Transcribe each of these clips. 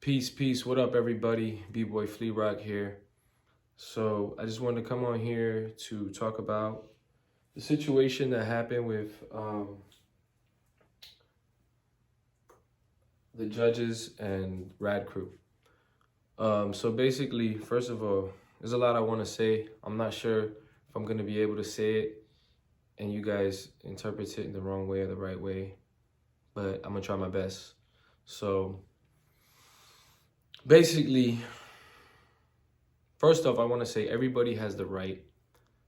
Peace. What up, everybody? B-Boy FLEA here. So I just wanted to come on here to talk about the situation that happened with the judges and Rad Crew. So basically, first of all, there's a lot I want to say. I'm not sure if I'm going to be able to say it and you guys interpret it in the wrong way or the right way, but I'm going to try my best. So basically, first off, I want to say everybody has the right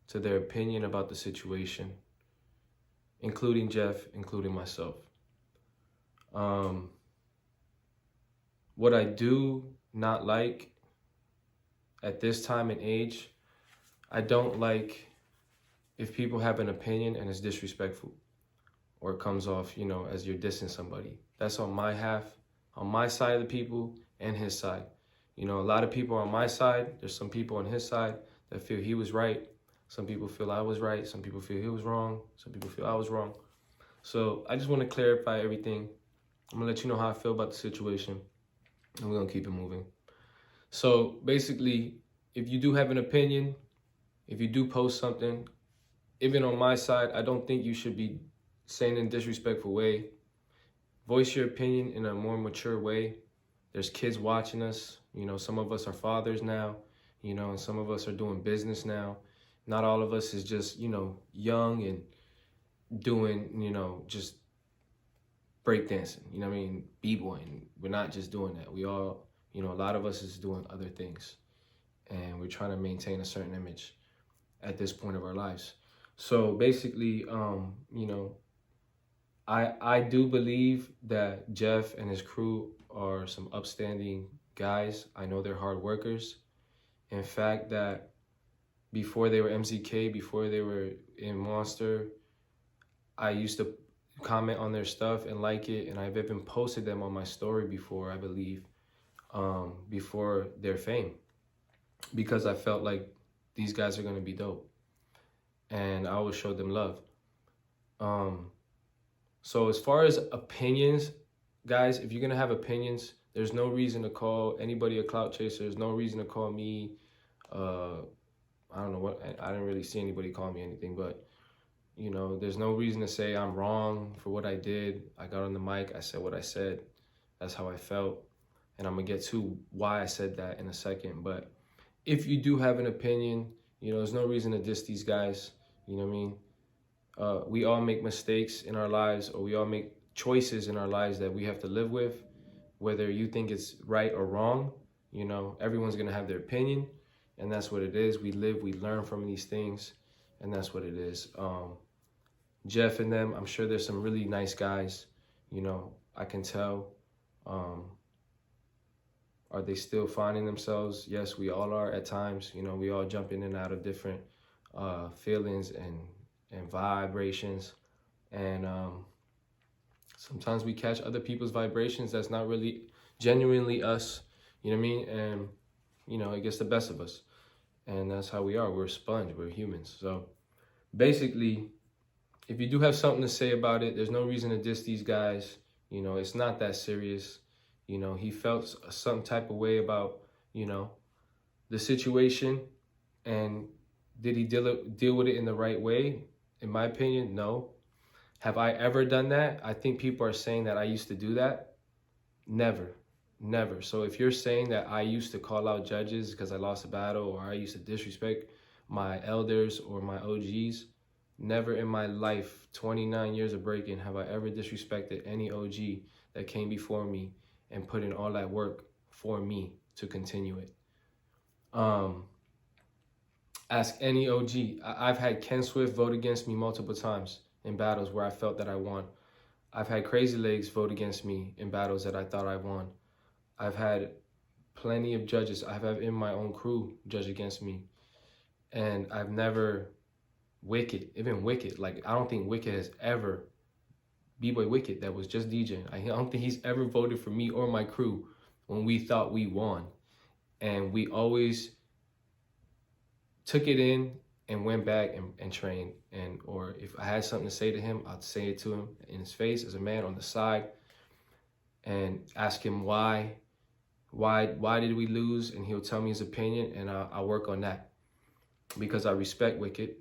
to their opinion about the situation, including Jeff, including myself. What I do not like at this time and age, I don't like if people have an opinion and it's disrespectful or it comes off, as you're dissing somebody. That's on my half, on my side of the people and his side. A lot of people on my side, there's some people on his side that feel he was right. Some people feel I was right. Some people feel he was wrong. Some people feel I was wrong. So I just want to clarify everything. I'm going to let you know how I feel about the situation, and we're going to keep it moving. So basically, if you do have an opinion, if you do post something, even on my side, I don't think you should be saying in a disrespectful way. Voice your opinion in a more mature way. There's kids watching us. Some of us are fathers now, and some of us are doing business now. Not all of us is just, young and doing, just breakdancing, b-boying. We're not just doing that. We all, a lot of us is doing other things, and we're trying to maintain a certain image at this point of our lives. So basically, I do believe that Jeff and his crew are some upstanding guys. I know they're hard workers. In fact, that before they were MZK, before they were in Monster, I used to comment on their stuff and like it, and I've even posted them on my story before, I believe, before their fame, because I felt like these guys are going to be dope, and I always showed them love. So as far as opinions, guys, if you're going to have opinions, there's no reason to call anybody a clout chaser. There's no reason to call me, I don't know what, I didn't really see anybody call me anything, but, there's no reason to say I'm wrong for what I did. I got on the mic, I said what I said. That's how I felt. And I'm going to get to why I said that in a second. But if you do have an opinion, there's no reason to diss these guys. You know what I mean? We all make mistakes in our lives, or we all make choices in our lives that we have to live with. Whether you think it's right or wrong, everyone's going to have their opinion, and that's what it is. We live, we learn from these things, and that's what it is. Jeff and them, I'm sure there's some really nice guys, I can tell. Are they still finding themselves? Yes, we all are at times. We all jump in and out of different feelings and vibrations, and sometimes we catch other people's vibrations that's not really genuinely us, you know what I mean? And, it gets the best of us. And that's how we are. We're a sponge. We're humans. So basically, if you do have something to say about it, there's no reason to diss these guys. It's not that serious. He felt some type of way about, the situation. And did he deal with it in the right way? In my opinion, no. Have I ever done that? I think people are saying that I used to do that. Never. So if you're saying that I used to call out judges because I lost a battle, or I used to disrespect my elders or my OGs, never in my life, 29 years of breaking, have I ever disrespected any OG that came before me and put in all that work for me to continue it. Ask any OG. I've had Ken Swift vote against me multiple times in battles where I felt that I won. I've had Crazy Legs vote against me in battles that I thought I won. I've had plenty of judges. I have in my own crew judge against me. And I've never even Wicked, like I don't think Wicked has ever, B-Boy Wicked that was just DJing, I don't think he's ever voted for me or my crew when we thought we won. And we always took it in and went back and trained. Or if I had something to say to him, I'd say it to him in his face as a man on the side and ask him why Why did we lose? And he'll tell me his opinion, and I'll work on that, because I respect Wicked,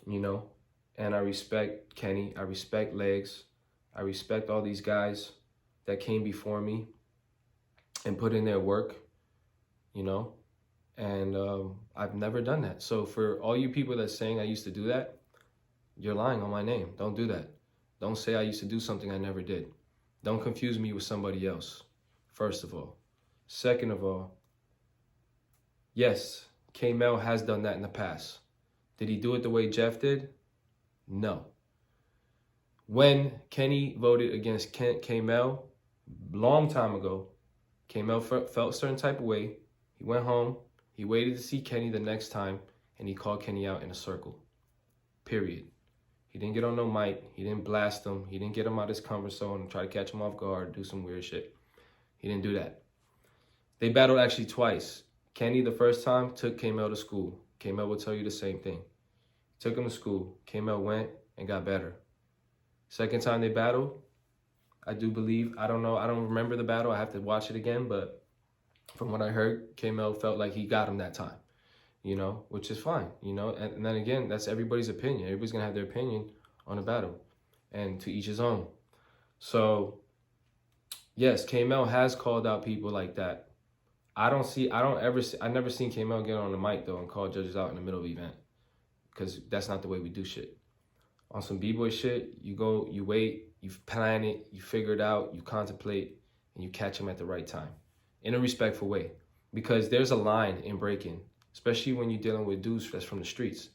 you know, and I respect Kenny. I respect Legs. I respect all these guys that came before me and put in their work, you know, and I've never done that. So for all you people that's saying I used to do that, you're lying on my name. Don't do that. Don't say I used to do something I never did. Don't confuse me with somebody else, first of all. Second of all, yes, Skmz has done that in the past. Did he do it the way Jeff did? No. When Kenny voted against Skmz, long time ago, Skmz felt a certain type of way. He went home, he waited to see Kenny the next time, and he called Kenny out in a circle. Period. He didn't get on no mic, he didn't blast him, he didn't get him out of his comfort zone and try to catch him off guard, do some weird shit. He didn't do that. They battled actually twice. Kenny, the first time, took Skmz to school. Skmz will tell you the same thing. Took him to school. Skmz went and got better. Second time they battled, I do believe, I don't know, I don't remember the battle. I have to watch it again, but from what I heard, Skmz felt like he got him that time, you know, which is fine, you know. And then again, that's everybody's opinion. Everybody's going to have their opinion on a battle, and to each his own. So, yes, Skmz has called out people like that. I never seen Skmz get on the mic, though, and call judges out in the middle of the event, because that's not the way we do shit. On some B-boy shit, you go, you wait, you plan it, you figure it out, you contemplate, and you catch them at the right time in a respectful way. Because there's a line in breaking, especially when you're dealing with dudes that's from the streets.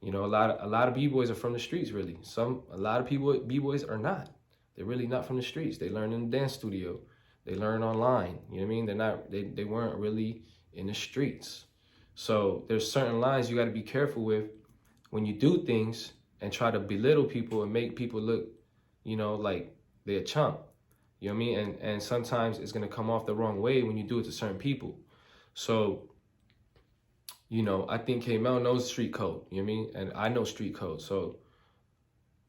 You know, a lot of B-boys are from the streets, really. A lot of people, B-boys are not. They're really not from the streets. They learn in the dance studio. They learn online. You know what I mean? They weren't really in the streets. So there's certain lines you got to be careful with when you do things and try to belittle people and make people look, you know, like they're a chump. You know what I mean? And sometimes it's going to come off the wrong way when you do it to certain people. So, you know, I think Skmz knows street code. You know what I mean? And I know street code. So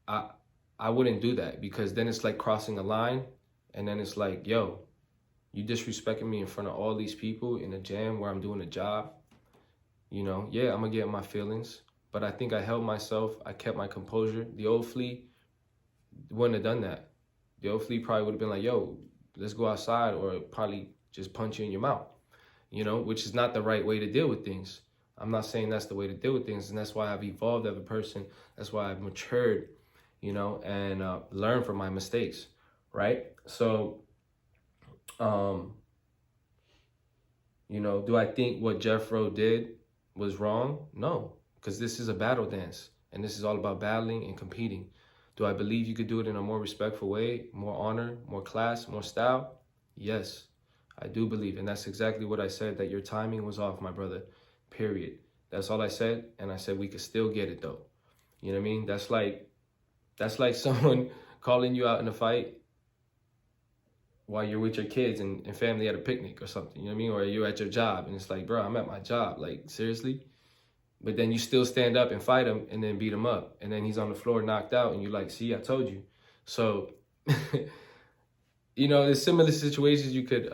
I wouldn't do that, because then it's like crossing a line, and then it's like, yo, you disrespecting me in front of all these people in a jam where I'm doing a job. You know, yeah, I'm going to get my feelings. But I think I held myself. I kept my composure. The old FLEA wouldn't have done that. The old FLEA probably would have been like, yo, let's go outside, or probably just punch you in your mouth, you know, which is not the right way to deal with things. I'm not saying that's the way to deal with things, and that's why I've evolved as a person. That's why I've matured, you know, and learned from my mistakes, right? So, you know, do I think what Jeff Rowe did was wrong? No. Because this is a battle dance, and this is all about battling and competing. Do I believe you could do it in a more respectful way, more honor, more class, more style? Yes, I do believe. And that's exactly what I said, that your timing was off, my brother, period. That's all I said. And I said we could still get it, though. You know what I mean? That's like someone calling you out in a fight while you're with your kids and family at a picnic or something. You know what I mean? Or you're at your job, and it's like, bro, I'm at my job. Like, seriously? But then you still stand up and fight him and then beat him up. And then he's on the floor knocked out, and you're like, see, I told you. So, you know, there's similar situations you could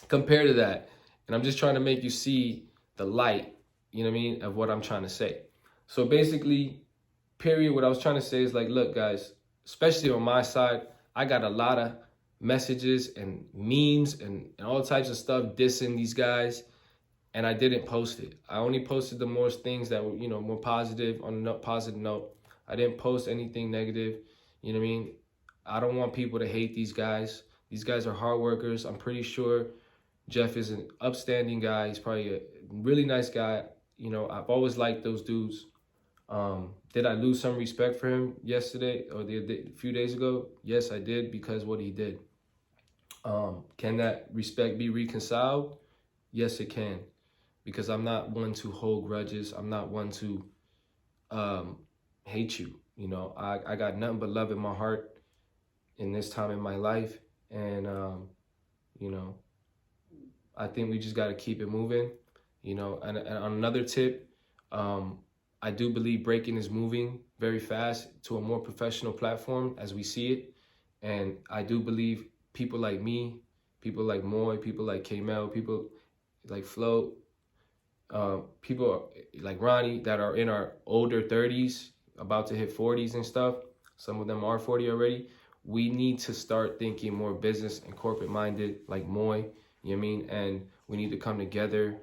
compare to that. And I'm just trying to make you see the light, you know what I mean, of what I'm trying to say. So basically, period, what I was trying to say is like, look, guys, especially on my side, I got a lot of messages and memes and all types of stuff dissing these guys. And I didn't post it. I only posted the most things that were, you know, more positive, on a positive note. I didn't post anything negative. You know what I mean? I don't want people to hate these guys. These guys are hard workers. I'm pretty sure Jeff is an upstanding guy. He's probably a really nice guy. You know, I've always liked those dudes. Did I lose some respect for him yesterday or a few days ago? Yes, I did, because what he did. Can that respect be reconciled? Yes, it can. Because I'm not one to hold grudges. I'm not one to hate you. You know, I got nothing but love in my heart in this time in my life. And, you know, I think we just got to keep it moving. You know, and on another tip, I do believe breaking is moving very fast to a more professional platform as we see it. And I do believe people like me, People like Moy, people like Skmz, people like Flo, people like Ronnie that are in our older 30s, about to hit 40s and stuff. Some of them are 40 already. We need to start thinking more business and corporate minded, like Moy, you know what I mean? And we need to come together.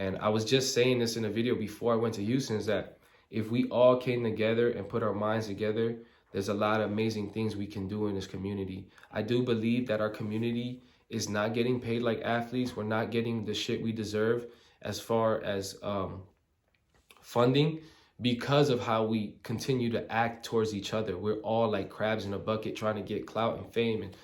And I was just saying this in a video before I went to Houston, is that if we all came together and put our minds together, there's a lot of amazing things we can do in this community. I do believe that our community is not getting paid like athletes. We're not getting the shit we deserve as far as funding, because of how we continue to act towards each other. We're all like crabs in a bucket trying to get clout and fame and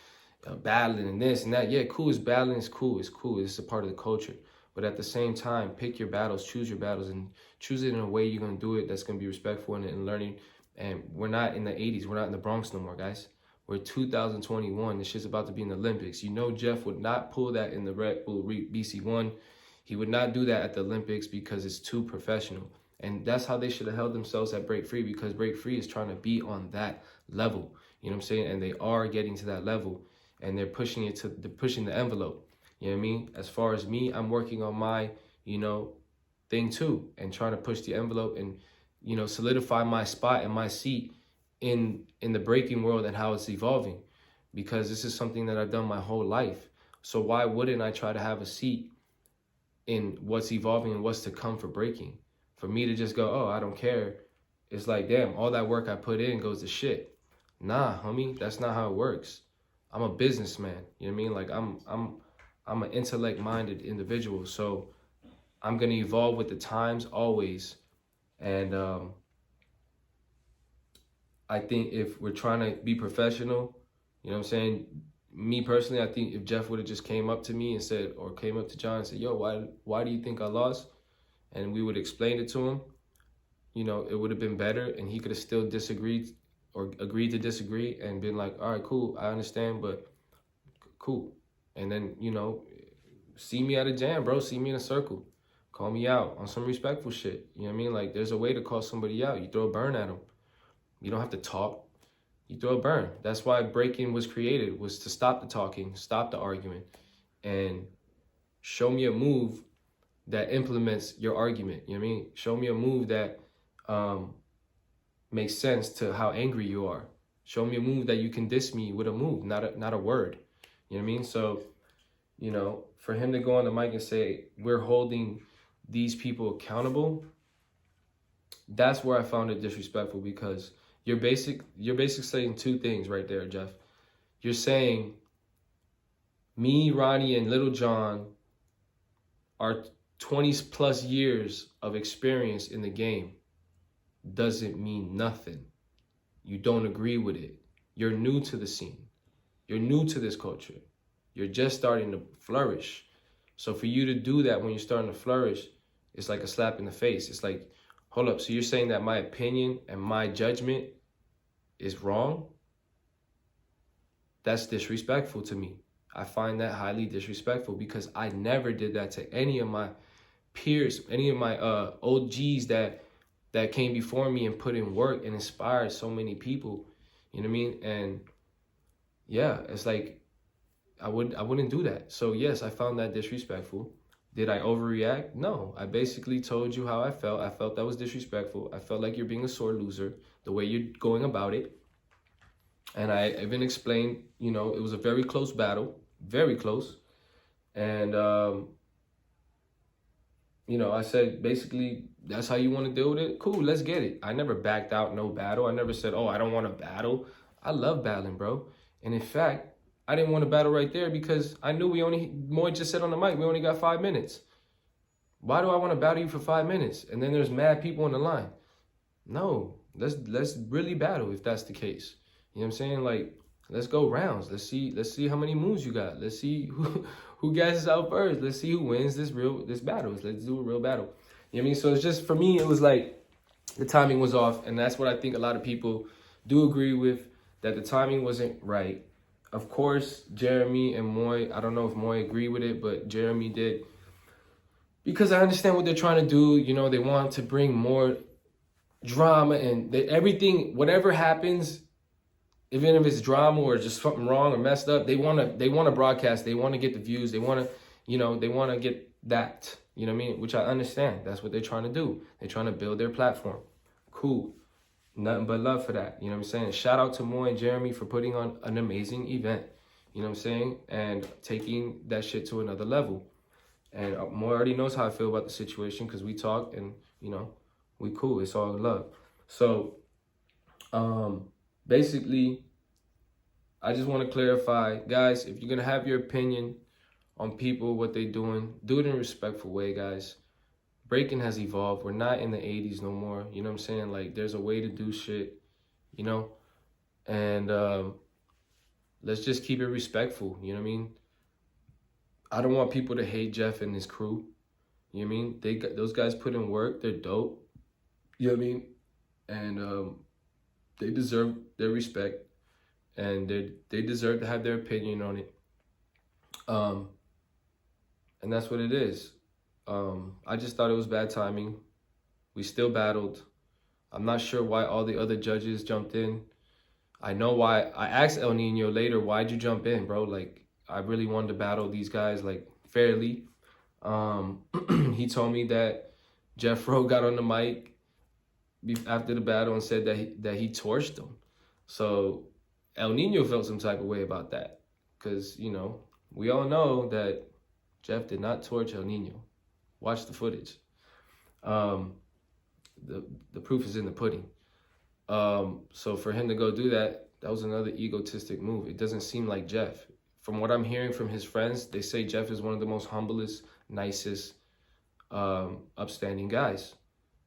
battling and this and that. Yeah, cool, it's battling, it's cool, it's a part of the culture. But at the same time, pick your battles, choose your battles, and choose it in a way you're going to do it that's going to be respectful and learning. And we're not in the 80s. We're not in the Bronx no more, guys. We're 2021. This shit's about to be in the Olympics. You know Jeff would not pull that in the Red Bull BC1. He would not do that at the Olympics because it's too professional. And that's how they should have held themselves at Break Free, because Break Free is trying to be on that level. You know what I'm saying? And they are getting to that level, and they're pushing the envelope. You know what I mean? As far as me, I'm working on my, thing too, and trying to push the envelope and, solidify my spot and my seat in the breaking world and how it's evolving, because this is something that I've done my whole life. So why wouldn't I try to have a seat in what's evolving and what's to come for breaking? For me to just go, oh, I don't care, it's like, damn, all that work I put in goes to shit. Nah, homie, that's not how it works. I'm a businessman. You know what I mean? Like I'm an intellect-minded individual, so I'm gonna evolve with the times always. And I think if we're trying to be professional, you know what I'm saying? Me personally, I think if Jeff would have just came up to me and said, or came up to John and said, yo, why do you think I lost? And we would explain it to him, it would have been better, and he could have still disagreed or agreed to disagree and been like, all right, cool, I understand, but cool. And then, see me at a jam, bro. See me in a circle. Call me out on some respectful shit. You know what I mean? Like, there's a way to call somebody out. You throw a burn at them. You don't have to talk. You throw a burn. That's why breaking was created, was to stop the talking, stop the arguing, and show me a move that implements your argument. You know what I mean? Show me a move that makes sense to how angry you are. Show me a move that you can diss me with a move, not a word. You know what I mean? So, for him to go on the mic and say, we're holding these people accountable, that's where I found it disrespectful, because you're basically saying two things right there, Jeff. You're saying me, Ronnie, and Little John are 20 plus years of experience in the game doesn't mean nothing. You don't agree with it. You're new to the scene. You're new to this culture. You're just starting to flourish. So for you to do that when you're starting to flourish, it's like a slap in the face. It's like, hold up, so you're saying that my opinion and my judgment is wrong? That's disrespectful to me. I find that highly disrespectful, because I never did that to any of my peers, any of my OGs that came before me and put in work and inspired so many people. You know what I mean? And yeah, it's like, I wouldn't do that. So yes, I found that disrespectful. Did I overreact? No, I basically told you how I felt. I felt that was disrespectful. I felt like you're being a sore loser, the way you're going about it. And I even explained, it was a very close battle, very close. And, I said, basically, that's how you want to deal with it? Cool, let's get it. I never backed out no battle. I never said, oh, I don't want to battle. I love battling, bro. And in fact, I didn't want to battle right there because I knew Moy just said on the mic, we only got 5 minutes. Why do I want to battle you for 5 minutes? And then there's mad people on the line. No, let's really battle if that's the case. You know what I'm saying? Like, let's go rounds. Let's see how many moves you got. Let's see who gasses out first. Let's see who wins this battle. Let's do a real battle. You know what I mean? So it's just, for me, it was like the timing was off. And that's what I think a lot of people do agree with, that the timing wasn't right. Of course, Jeremy and Moy, I don't know if Moy agreed with it, but Jeremy did. Because I understand what they're trying to do. They want to bring more drama, and everything, whatever happens, even if it's drama or just something wrong or messed up, they wanna broadcast. They want to get the views. They want to, they want to get that. You know what I mean? Which I understand. That's what they're trying to do. They're trying to build their platform. Cool. Nothing but love for that. You know what I'm saying? Shout out to Moy and Jeremy for putting on an amazing event. You know what I'm saying? And taking that shit to another level. And Moy already knows how I feel about the situation because we talk and, we cool. It's all love. So, basically, I just want to clarify, guys, if you're going to have your opinion on people, what they're doing, do it in a respectful way, guys. Breaking has evolved. We're not in the 80s no more. You know what I'm saying? Like, there's a way to do shit, and let's just keep it respectful. You know what I mean? I don't want people to hate Jeff and his crew. You know what I mean? Those guys put in work. They're dope. You know what I mean? And they deserve their respect, and they deserve to have their opinion on it. And that's what it is. I just thought it was bad timing. We still battled. I'm not sure why all the other judges jumped in. I know why. I asked El Nino later, why'd you jump in, bro? Like, I really wanted to battle these guys, like, fairly. He told me that Jeff Rowe got on the mic after the battle and said that he torched them. So El Nino felt some type of way about that. Because, we all know that Jeff did not torch El Nino. Watch the footage. The proof is in the pudding. So for him to go do that, that was another egotistic move. It doesn't seem like Jeff. From what I'm hearing from his friends, they say Jeff is one of the most humblest, nicest, upstanding guys.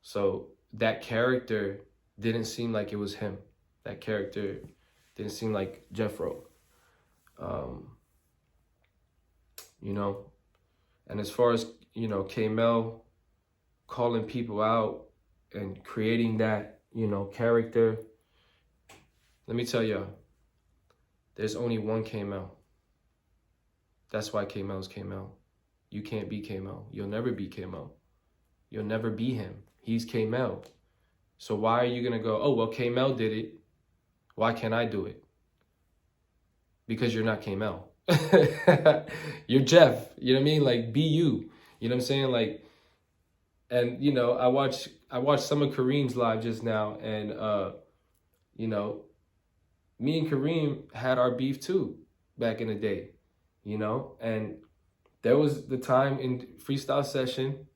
So that character didn't seem like it was him. That character didn't seem like Jeff Rowe. And as far as, K-Mel calling people out and creating that, character, let me tell y'all, there's only one K-Mel. That's why K-Mel is K-Mel. You can't be K-Mel. You'll never be K-Mel. You'll never be him. He's K-Mel. So why are you going to go, oh, well, K-Mel did it. Why can't I do it? Because you're not K-Mel. You're Jeff. You know what I mean? Like, be you. You know what I'm saying? Like, and, I watched some of Kareem's live just now. And, me and Kareem had our beef too back in the day. And there was the time in freestyle session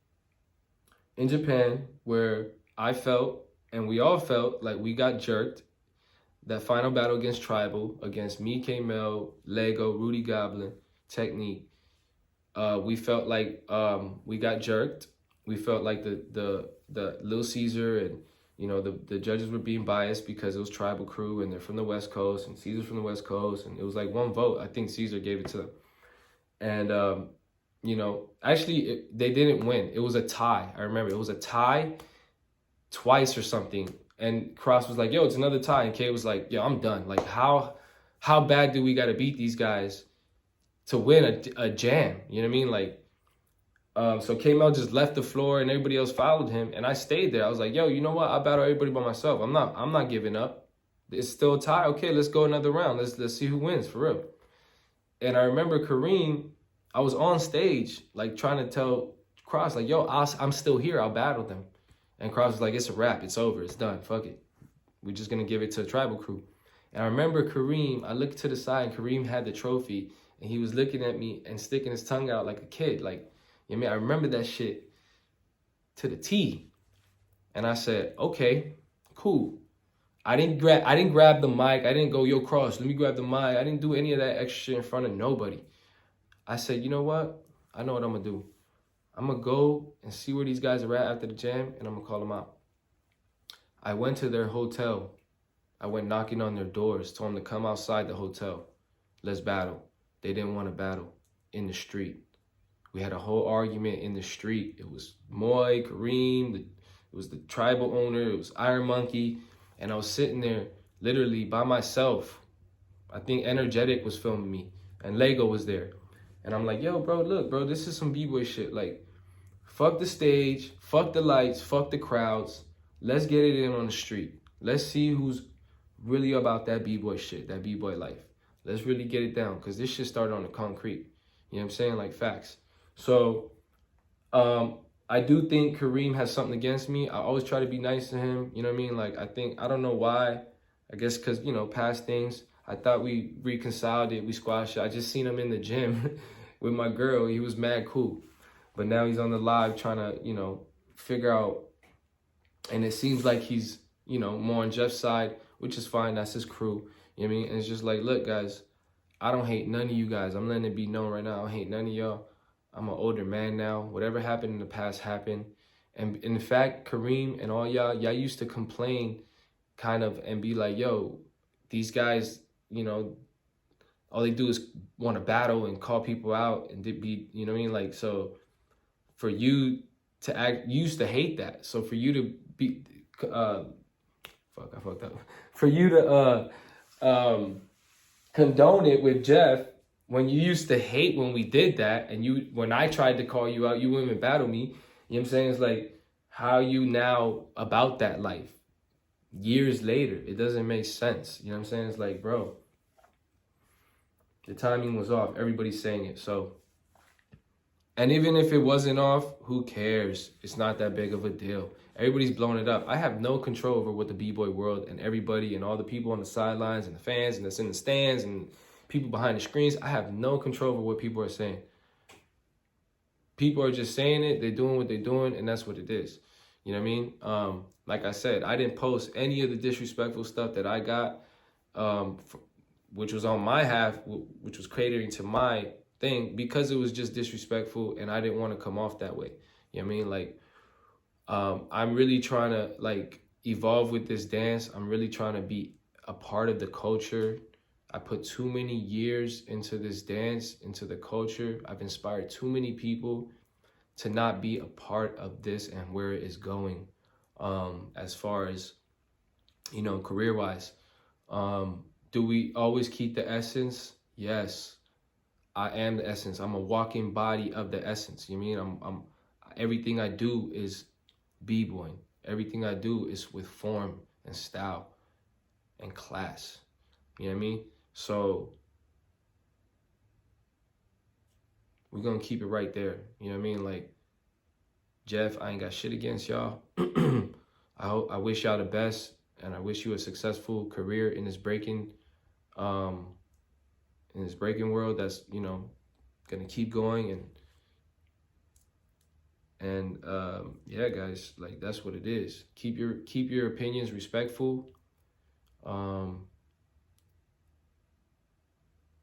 in Japan where I felt, and we all felt like we got jerked. That final battle against Tribal, against me, K-Mel, Lego, Rudy Goblin, Technique, we felt like we got jerked. We felt like the Lil Caesar and the judges were being biased because it was Tribal crew and they're from the West Coast and Caesar's from the West Coast, and it was like one vote. I think Caesar gave it to them, and actually they didn't win. It was a tie. I remember it was a tie twice or something. And Cross was like, yo, it's another tie. And K was like, yo, I'm done. Like, how bad do we got to beat these guys to win a jam? You know what I mean? Like, so K-Mel just left the floor and everybody else followed him. And I stayed there. I was like, yo, you know what? I battle everybody by myself. I'm not giving up. It's still a tie. Okay, let's go another round. Let's see who wins for real. And I remember Kareem, I was on stage, like trying to tell Cross, like, yo, I'm still here. I'll battle them. And Cross was like, it's a wrap. It's over. It's done. Fuck it. We're just going to give it to a Tribal crew. And I remember Kareem, I looked to the side and Kareem had the trophy and he was looking at me and sticking his tongue out like a kid. Like, you know what I mean? I remember that shit to the T. And I said, okay, cool. I didn't grab the mic. I didn't go, yo, Cross, let me grab the mic. I didn't do any of that extra shit in front of nobody. I said, you know what? I know what I'm going to do. I'm going to go and see where these guys are at after the jam, and I'm going to call them out. I went to their hotel. I went knocking on their doors, told them to come outside the hotel. Let's battle. They didn't want to battle in the street. We had a whole argument in the street. It was Moy, Kareem, it was the Tribal owner, it was Iron Monkey, and I was sitting there literally by myself. I think Energetic was filming me, and Lego was there. And I'm like, yo, bro, look, bro, this is some B-boy shit. Like, fuck the stage, fuck the lights, fuck the crowds. Let's get it in on the street. Let's see who's really about that b-boy shit, that b-boy life. Let's really get it down, because this shit started on the concrete. You know what I'm saying? Like, facts. So, I do think Kareem has something against me. I always try to be nice to him. You know what I mean? Like, I don't know why. I guess because, you know, past things. I thought we reconciled it. We squashed it. I just seen him in the gym with my girl. He was mad cool. But now he's on the live trying to, you know, figure out. And it seems like he's, you know, more on Jeff's side, which is fine. That's his crew. You know what I mean? And it's just like, look, guys, I don't hate none of you guys. I'm letting it be known right now. I don't hate none of y'all. I'm an older man now. Whatever happened in the past happened. And in fact, Kareem and all y'all used to complain kind of and be like, yo, these guys, you know, all they do is want to battle and call people out and be, you know what I mean? Like, so for you to act, you used to hate that. So for you to be, I fucked up. For you to condone it with Jeff, when you used to hate when we did that, and when I tried to call you out, you wouldn't even battle me. You know what I'm saying? It's like, how you now about that life? Years later, it doesn't make sense. You know what I'm saying? It's like, bro, the timing was off. Everybody's saying it. So, and even if it wasn't off, who cares? It's not that big of a deal. Everybody's blowing it up. I have no control over what the b-boy world and everybody and all the people on the sidelines and the fans and that's in the stands and people behind the screens. I have no control over what people are saying. People are just saying it. They're doing what they're doing, and that's what it is. You know what I mean? Like I said, I didn't post any of the disrespectful stuff that I got, which was on my half, which was catering to my thing, because it was just disrespectful, and I didn't want to come off that way. You know what I mean? Like, I'm really trying to, like, evolve with this dance. I'm really trying to be a part of the culture. I put too many years into this dance, into the culture. I've inspired too many people to not be a part of this and where it is going, as far as, you know, career-wise. Do we always keep the essence? Yes, I am the essence. I'm a walking body of the essence. You know what I mean? I'm everything I do is b-boying. Everything I do is with form and style and class. You know what I mean? So we're going to keep it right there. You know what I mean? Like, Jeff, I ain't got shit against y'all. I wish y'all the best, and I wish you a successful career in this breaking world that's, you know, going to keep going. And yeah, guys, like, that's what it is. Keep your opinions respectful.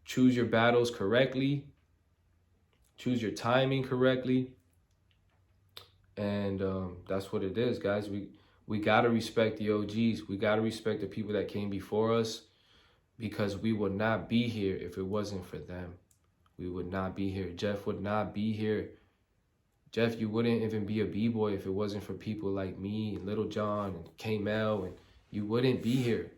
Choose your battles correctly. Choose your timing correctly. And that's what it is, guys. We got to respect the OGs. We got to respect the people that came before us, because we would not be here if it wasn't for them. We would not be here. Jeff would not be here. Jeff, you wouldn't even be a b-boy if it wasn't for people like me and Little John and K-Mel, and you wouldn't be here.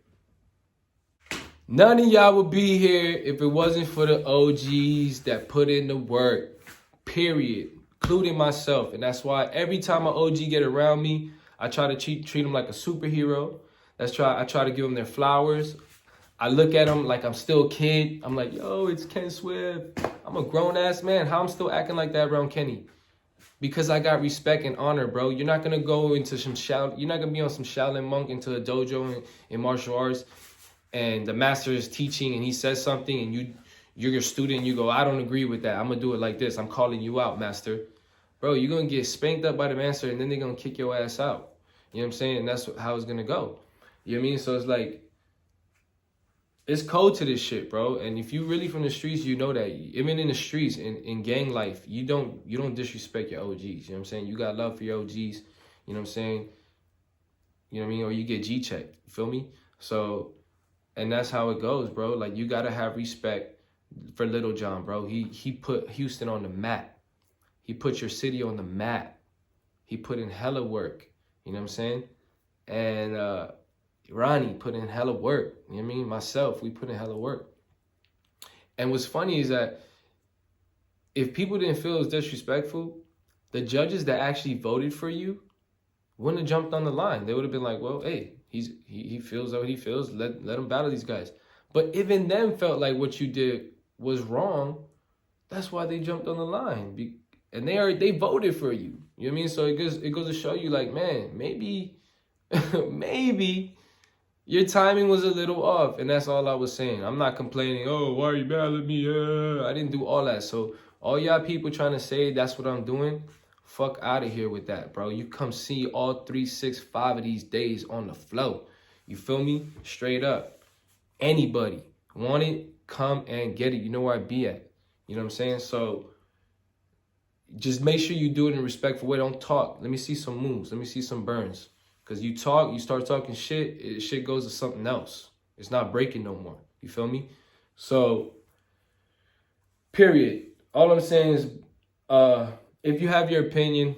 None of y'all would be here if it wasn't for the OGs that put in the work, period, including myself. And that's why every time an OG get around me, I try to treat them like a superhero. I try to give them their flowers. I look at them like I'm still a kid. I'm like, yo, it's Ken Swift. I'm a grown-ass man. How I'm still acting like that around Kenny? Because I got respect and honor, bro. You're not going to go into you're not going to be on some Shaolin monk into a dojo in martial arts, and the master is teaching and he says something and you're your student and you go, I don't agree with that. I'm going to do it like this. I'm calling you out, master. Bro, you're going to get spanked up by the master, and then they're going to kick your ass out. You know what I'm saying? And that's how it's going to go. You know what I mean? So it's like, it's code to this shit, bro. And if you really from the streets, you know that. Even in the streets, in gang life, you don't disrespect your OGs. You know what I'm saying? You got love for your OGs. You know what I'm saying? You know what I mean? Or you get G-checked. You feel me? So, and that's how it goes, bro. Like, you got to have respect for Little John, bro. He put Houston on the map. He put your city on the map. He put in hella work. You know what I'm saying? And Ronnie put in hella work. You know what I mean? Myself, we put in hella work. And what's funny is that if people didn't feel it was disrespectful, the judges that actually voted for you wouldn't have jumped on the line. They would have been like, well, hey, He feels what he feels. Let him battle these guys. But even them felt like what you did was wrong. That's why they jumped on the line. And they voted for you. You know what I mean? So it goes to show you, like, man, maybe maybe your timing was a little off, and that's all I was saying. I'm not complaining, oh, why are you mad at me? I didn't do all that. So all y'all people trying to say that's what I'm doing, fuck out of here with that, bro. You come see all 3, 6, 5 of these days on the flow. You feel me? Straight up. Anybody want it, come and get it. You know where I be at. You know what I'm saying? So just make sure you do it in a respectful way. Don't talk. Let me see some moves. Let me see some burns. Because you start talking shit, shit goes to something else. It's not breaking no more. You feel me? So, period. All I'm saying is, if you have your opinion,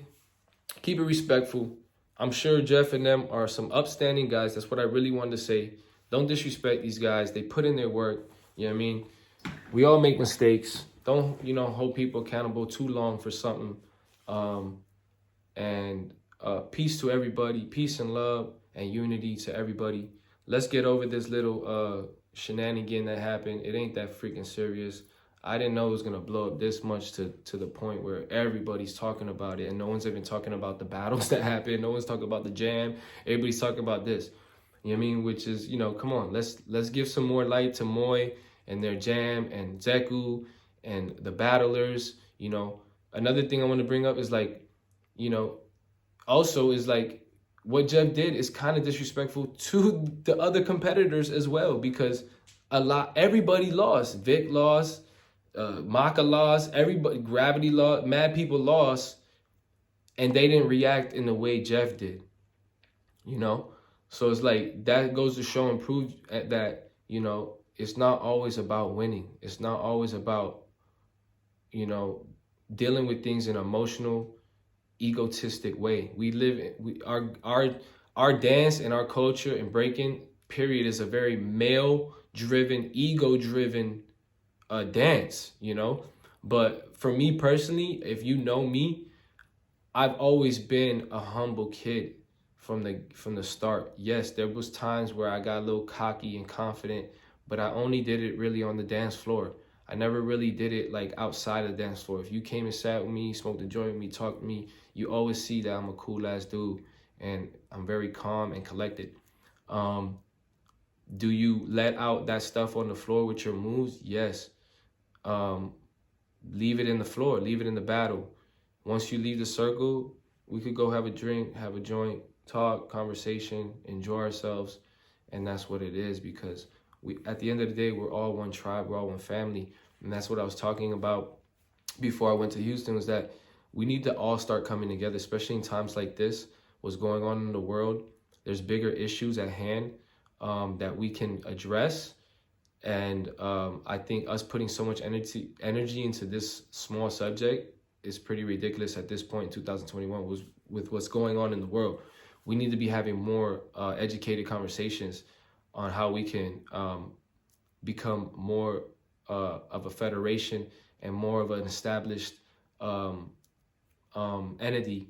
keep it respectful. I'm sure Jeff and them are some upstanding guys. That's what I really wanted to say. Don't disrespect these guys. They put in their work. You know what I mean? We all make mistakes. Don't, hold people accountable too long for something. And peace to everybody. Peace and love and unity to everybody. Let's get over this little shenanigan that happened. It ain't that freaking serious. I didn't know it was going to blow up this much to the point where everybody's talking about it. And no one's even talking about the battles that happened. No one's talking about the jam. Everybody's talking about this. You know what I mean? Which is, come on. Let's give some more light to Moy and their jam and Zeku and the battlers. Another thing I want to bring up is, like, also is, like, what Jeff did is kind of disrespectful to the other competitors as well, because everybody lost. Vic lost, Maka lost, everybody, Gravity lost, mad people lost, and they didn't react in the way Jeff did. So it's like, that goes to show and prove that, it's not always about winning. It's not always about, dealing with things in an emotional, egotistic way. Our dance and our culture and breaking, period, is a very male-driven, ego-driven dance, But for me personally, if you know me, I've always been a humble kid from the start. Yes, there was times where I got a little cocky and confident, but I only did it really on the dance floor. I never really did it, like, outside of the dance floor. If you came and sat with me, smoked a joint with me, talked to me, you always see that I'm a cool ass dude and I'm very calm and collected. Do you let out that stuff on the floor with your moves? Yes. Leave it in the floor, leave it in the battle. Once you leave the circle, we could go have a drink, have a joint, talk, conversation, enjoy ourselves. And that's what it is, because at the end of the day, we're all one tribe, we're all one family. And that's what I was talking about before I went to Houston, was that we need to all start coming together, especially in times like this. What's going on in the world, there's bigger issues at hand that we can address. And I think us putting so much energy into this small subject is pretty ridiculous at this point in 2021 with what's going on in the world. We need to be having more educated conversations on how we can become more of a federation and more of an established entity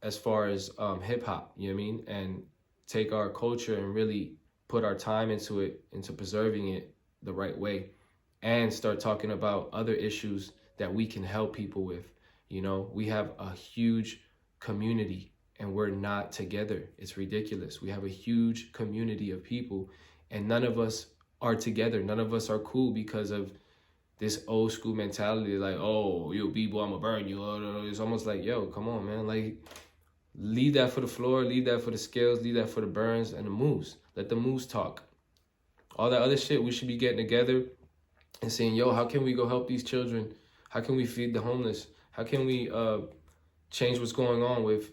as far as hip-hop, you know what I mean? And take our culture and really put our time into it, into preserving it the right way, and start talking about other issues that we can help people with. We have a huge community and we're not together. It's ridiculous. We have a huge community of people and none of us are together. None of us are cool because of this old school mentality, like, oh, you B-boy, I'm gonna burn you. It's almost like, yo, come on, man. Like, leave that for the floor, leave that for the scales, leave that for the burns and the moves. Let the moves talk. All that other shit, we should be getting together and saying, yo, how can we go help these children? How can we feed the homeless? How can we change what's going on with,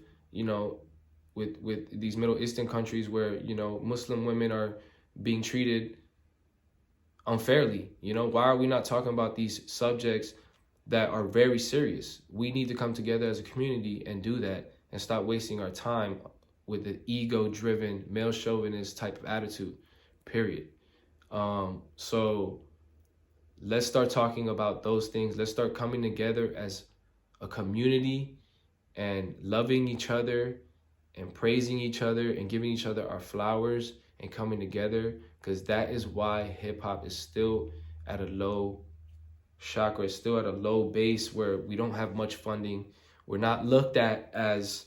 with these Middle Eastern countries where, Muslim women are being treated unfairly? Why are we not talking about these subjects that are very serious? We need to come together as a community and do that and stop wasting our time with the ego-driven, male chauvinist type of attitude, period. So let's start talking about those things. Let's start coming together as a community and loving each other and praising each other and giving each other our flowers and coming together, because that is why hip-hop is still at a low chakra, it's still at a low base where we don't have much funding. We're not looked at as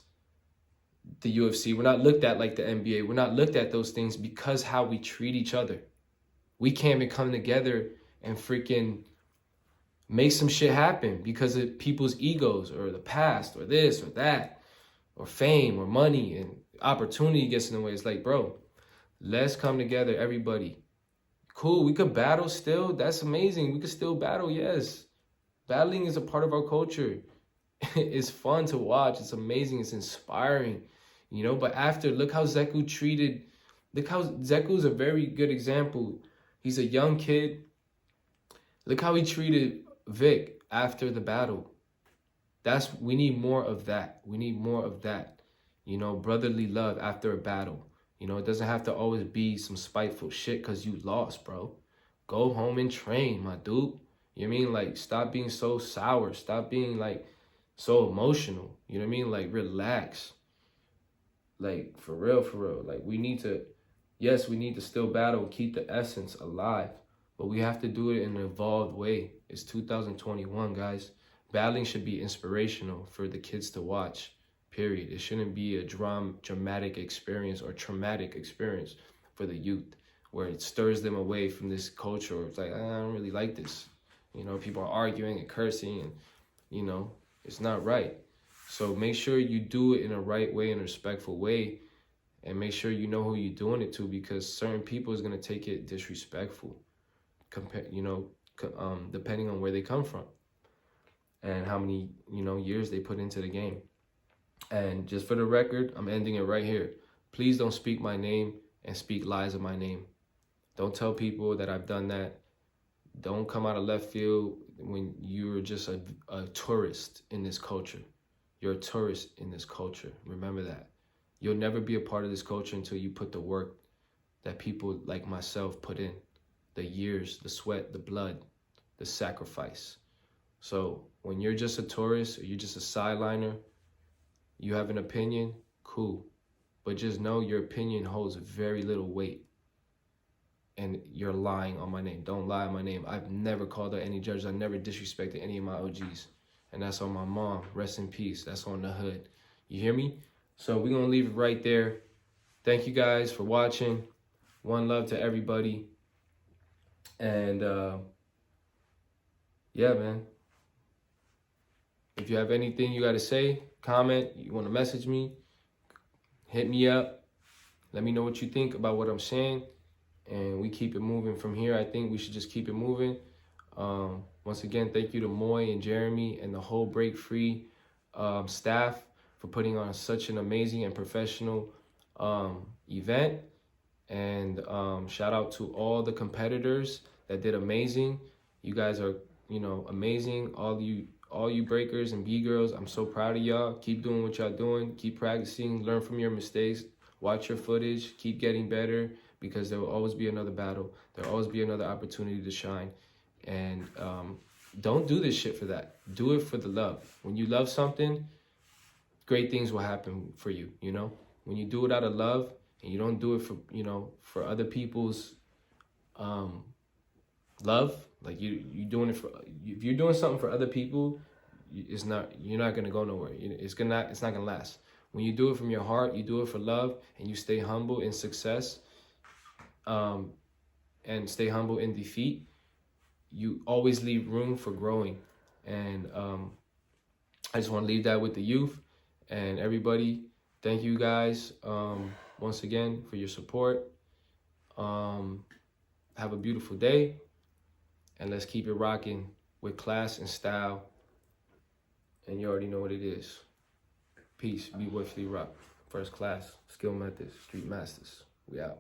the UFC. We're not looked at like the NBA. We're not looked at those things because how we treat each other. We can't even come together and freaking make some shit happen because of people's egos or the past or this or that or fame or money, and opportunity gets in the way. It's like, bro, let's come together, everybody. Cool, we could battle still. That's amazing. We could still battle, yes. Battling is a part of our culture. It's fun to watch. It's amazing. It's inspiring, you know? But after, look how Zeku treated, look how Zeku's a very good example. He's a young kid. Look how he treated Vic after the battle. We need more of that. We need more of that. You know, brotherly love after a battle. You know, it doesn't have to always be some spiteful shit because you lost, bro. Go home and train, my dude. You know what I mean? Like, stop being so sour. Stop being, like, so emotional. You know what I mean? Like, relax. Like, for real, for real. Like, we need to, yes, we need to still battle and keep the essence alive. But we have to do it in an evolved way. It's 2021, guys. Battling should be inspirational for the kids to watch, period. It shouldn't be a dramatic experience or traumatic experience for the youth where it stirs them away from this culture. It's like, I don't really like this. You know, people are arguing and cursing and, you know, it's not right. So make sure you do it in a right way, in a respectful way, and make sure you know who you're doing it to, because certain people is going to take it disrespectful, depending on where they come from and how many, years they put into the game. And just for the record, I'm ending it right here. Please don't speak my name and speak lies of my name. Don't tell people that I've done that. Don't come out of left field when you're just a tourist in this culture. You're a tourist in this culture. Remember that. You'll never be a part of this culture until you put the work that people like myself put in. The years, the sweat, the blood, the sacrifice. So when you're just a tourist or you're just a sideliner, you have an opinion, cool. But just know your opinion holds very little weight. And you're lying on my name. Don't lie on my name. I've never called out any judges. I never disrespected any of my OGs. And that's on my mom. Rest in peace. That's on the hood. You hear me? So we're going to leave it right there. Thank you guys for watching. One love to everybody. And yeah, man. If you have anything you got to say, comment, you want to message me, hit me up. Let me know what you think about what I'm saying. And we keep it moving from here. I think we should just keep it moving. Once again, thank you to Moy and Jeremy and the whole Break Free staff for putting on such an amazing and professional event. And shout out to all the competitors that did amazing. You guys are, amazing. All you breakers and B-girls, I'm so proud of y'all. Keep doing what y'all doing. Keep practicing. Learn from your mistakes. Watch your footage. Keep getting better, because there will always be another battle. There will always be another opportunity to shine. And don't do this shit for that. Do it for the love. When you love something, great things will happen for you, When you do it out of love and you don't do it for, for other people's love, like you doing it for, if you're doing something for other people, you're not gonna go nowhere. It's not gonna last. When you do it from your heart, you do it for love, and you stay humble in success, and stay humble in defeat, you always leave room for growing. And I just want to leave that with the youth and everybody. Thank you guys once again for your support. Have a beautiful day, and let's keep it rocking with class and style. And you already know what it is. Peace. Be with FLEA Rock. First class. Skill methods. Street masters. We out.